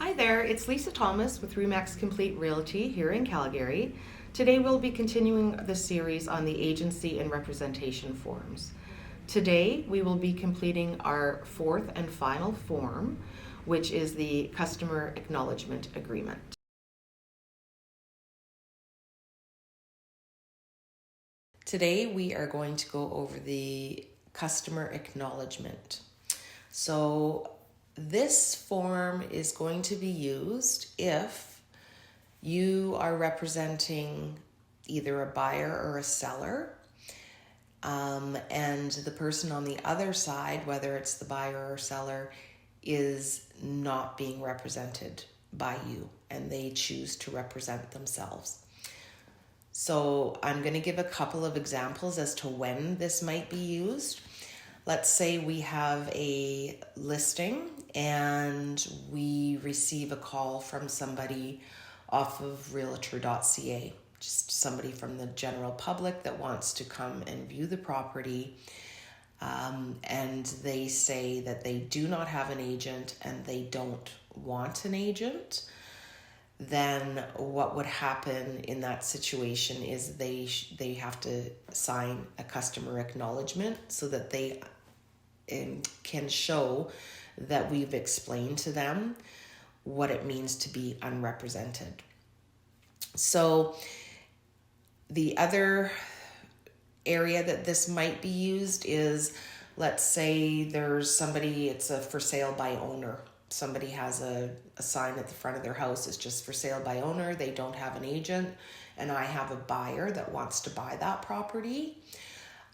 Hi there, it's Lisa Thomas with Remax Complete Realty here in Calgary. Today we'll be continuing the series on the agency and representation forms. Today we will be completing our fourth and final form, which is the Customer Acknowledgment Agreement. Today we are going to go over the customer acknowledgement. So this form is going to be used if you are representing either a buyer or a seller, and the person on the other side, whether it's the buyer or seller, is not being represented by you and they choose to represent themselves. So I'm going to give a couple of examples as to when this might be used. Let's say we have a listing and we receive a call from somebody off of realtor.ca, just somebody from the general public that wants to come and view the property. And they say that they do not have an agent and they don't want an agent. Then what would happen in that situation is they have to sign a customer acknowledgement so that they can show that we've explained to them what it means to be unrepresented. So the other area that this might be used is, let's say there's somebody, it's a for sale by owner. Somebody has a sign at the front of their house, it's just for sale by owner. They don't have an agent, and I have a buyer that wants to buy that property.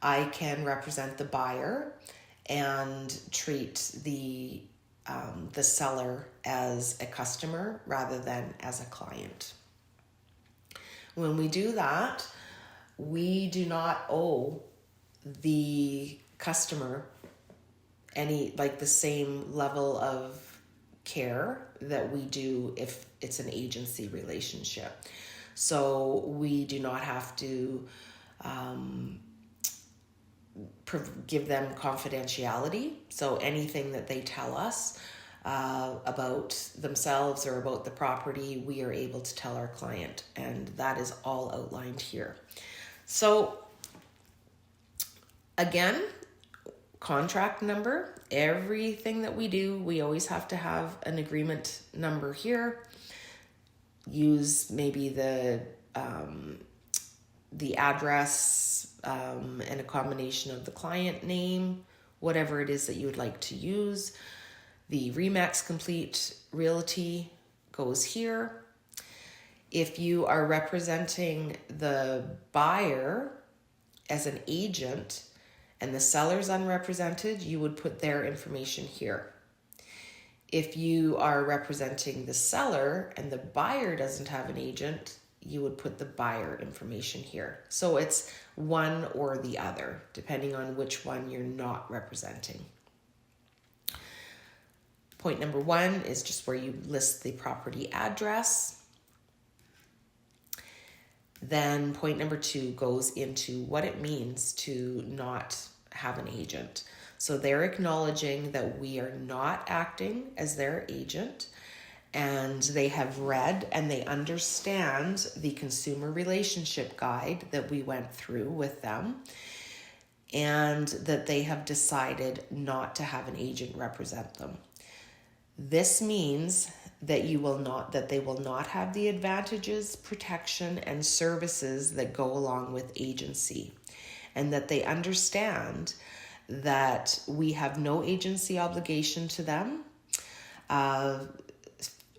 I can represent the buyer and treat the seller as a customer rather than as a client. When we do that, we do not owe the customer the same level of care that we do if it's an agency relationship. So we do not have to give them confidentiality. So anything that they tell us about themselves or about the property, we are able to tell our client, and that is all outlined here. So again, contract number, everything that we do, we always have to have an agreement number here. Use maybe the address and a combination of the client name, whatever it is that you would like to use. The Remax Complete Realty goes here. If you are representing the buyer as an agent and the seller's unrepresented, you would put their information here. If you are representing the seller and the buyer doesn't have an agent, you would put the buyer information here. So it's one or the other, depending on which one you're not representing. Point number one is just where you list the property address. Then point number two goes into what it means to not have an agent. So they're acknowledging that we are not acting as their agent, and they have read and they understand the consumer relationship guide that we went through with them, and that they have decided not to have an agent represent them. This means that they will not have the advantages, protection, and services that go along with agency, and that they understand that we have no agency obligation to them,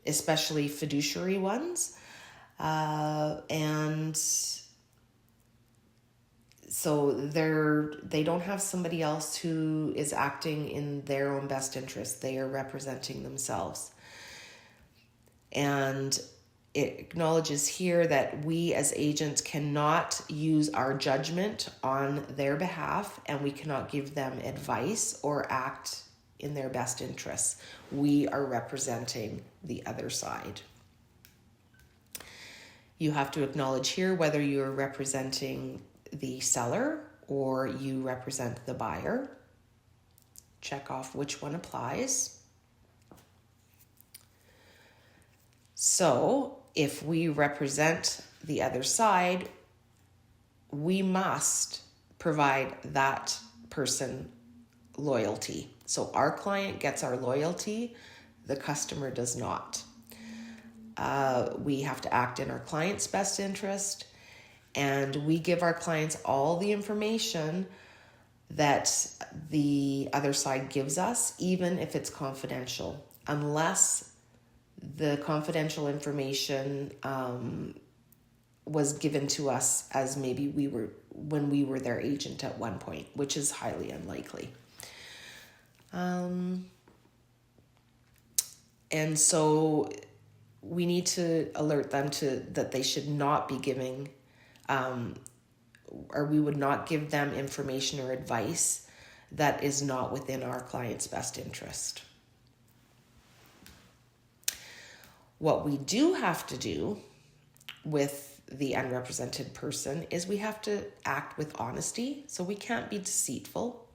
especially fiduciary ones, and so they don't have somebody else who is acting in their own best interest. They are representing themselves. And it acknowledges here that we as agents cannot use our judgment on their behalf, and we cannot give them advice or act in their best interests. We are representing the other side. You have to acknowledge here whether you're representing the seller or you represent the buyer. Check off which one applies. So if we represent the other side, we must provide that person loyalty. So our client gets our loyalty, the customer does not. We have to act in our client's best interest, and we give our clients all the information that the other side gives us, even if it's confidential, unless the confidential information was given to us as maybe when we were their agent at one point, which is highly unlikely. And so we need to alert them that they should not be giving, or we would not give them information or advice that is not within our client's best interest. What we do have to do with the unrepresented person is we have to act with honesty. So we can't be deceitful.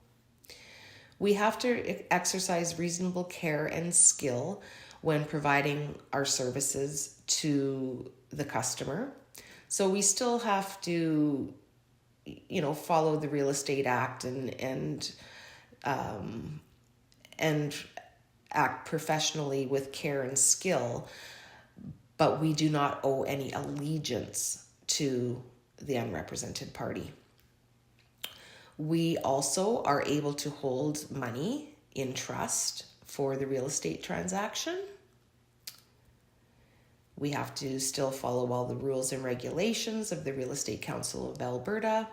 We have to exercise reasonable care and skill when providing our services to the customer. So we still have to, follow the Real Estate Act and act professionally with care and skill, but we do not owe any allegiance to the unrepresented party. We also are able to hold money in trust for the real estate transaction. We have to still follow all the rules and regulations of the Real Estate Council of Alberta,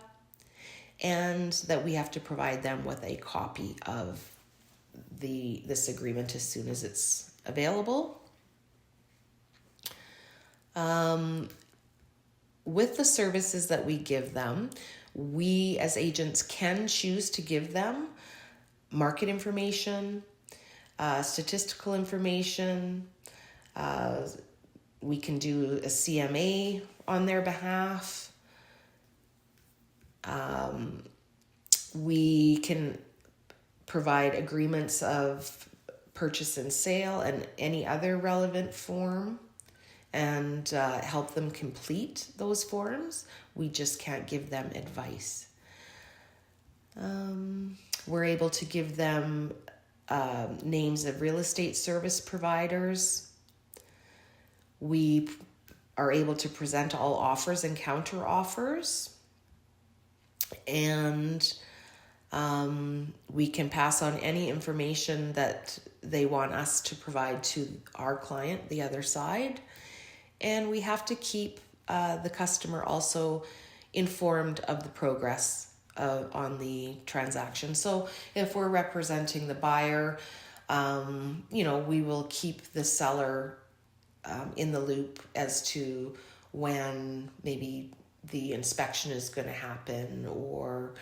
and that we have to provide them with a copy of this agreement as soon as it's available. With the services that we give them, we as agents can choose to give them market information, statistical information. We can do a CMA on their behalf. We can provide agreements of purchase and sale and any other relevant form, and help them complete those forms. We just can't give them advice. We're able to give them names of real estate service providers. We are able to present all offers and counter offers. And we can pass on any information that they want us to provide to our client, the other side. And we have to keep the customer also informed of the progress on the transaction. So if we're representing the buyer, we will keep the seller in the loop as to when maybe the inspection is going to happen, or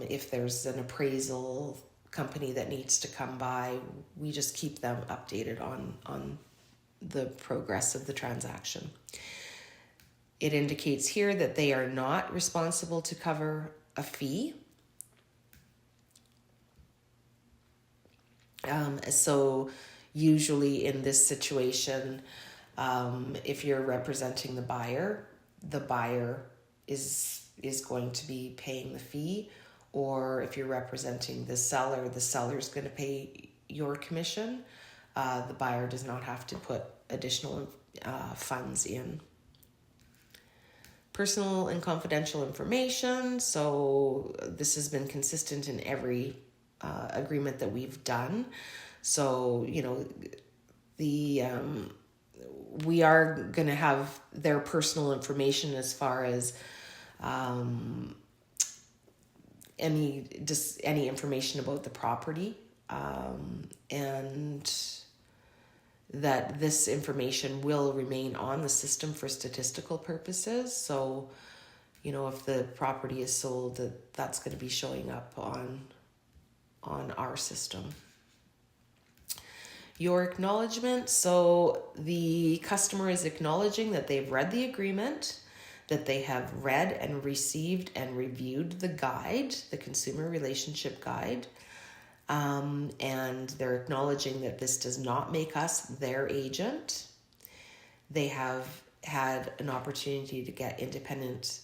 if there's an appraisal company that needs to come by. We just keep them updated on the progress of the transaction. It indicates here that they are not responsible to cover a fee. So usually in this situation, if you're representing the buyer is going to be paying the fee, or if you're representing the seller is going to pay your commission. The buyer does not have to put additional funds in. Personal and confidential information. So this has been consistent in every agreement that we've done. So, we are going to have their personal information as far as any information about the property, and that this information will remain on the system for statistical purposes. So, if the property is sold, that's going to be showing up on our system. Your acknowledgement. So the customer is acknowledging that they've read the agreement, that they have read and received and reviewed the guide, the consumer relationship guide. And they're acknowledging that this does not make us their agent. They have had an opportunity to get independent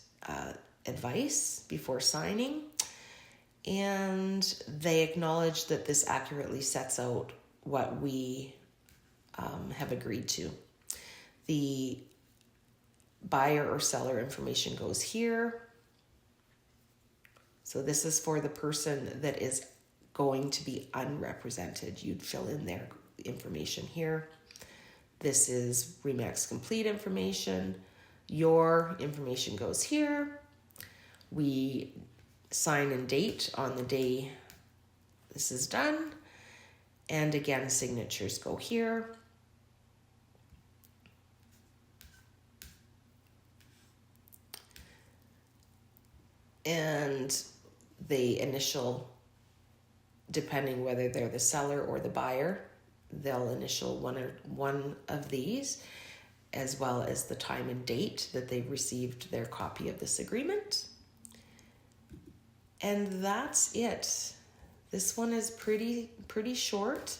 advice before signing, and they acknowledge that this accurately sets out what we have agreed to. The buyer or seller information goes here. So this is for the person that is going to be unrepresented. You'd fill in their information here. This is Remax Complete information. Your information goes here. We sign and date on the day this is done. And again, signatures go here. And the initial, depending whether they're the seller or the buyer, they'll initial one of these, as well as the time and date that they received their copy of this agreement. And that's it. This one is pretty short.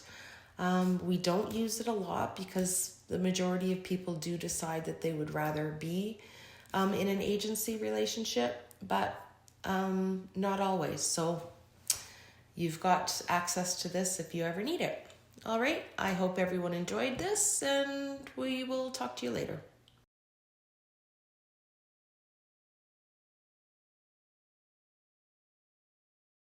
We don't use it a lot because the majority of people do decide that they would rather be in an agency relationship, but not always. So you've got access to this if you ever need it. All right, I hope everyone enjoyed this, and we will talk to you later.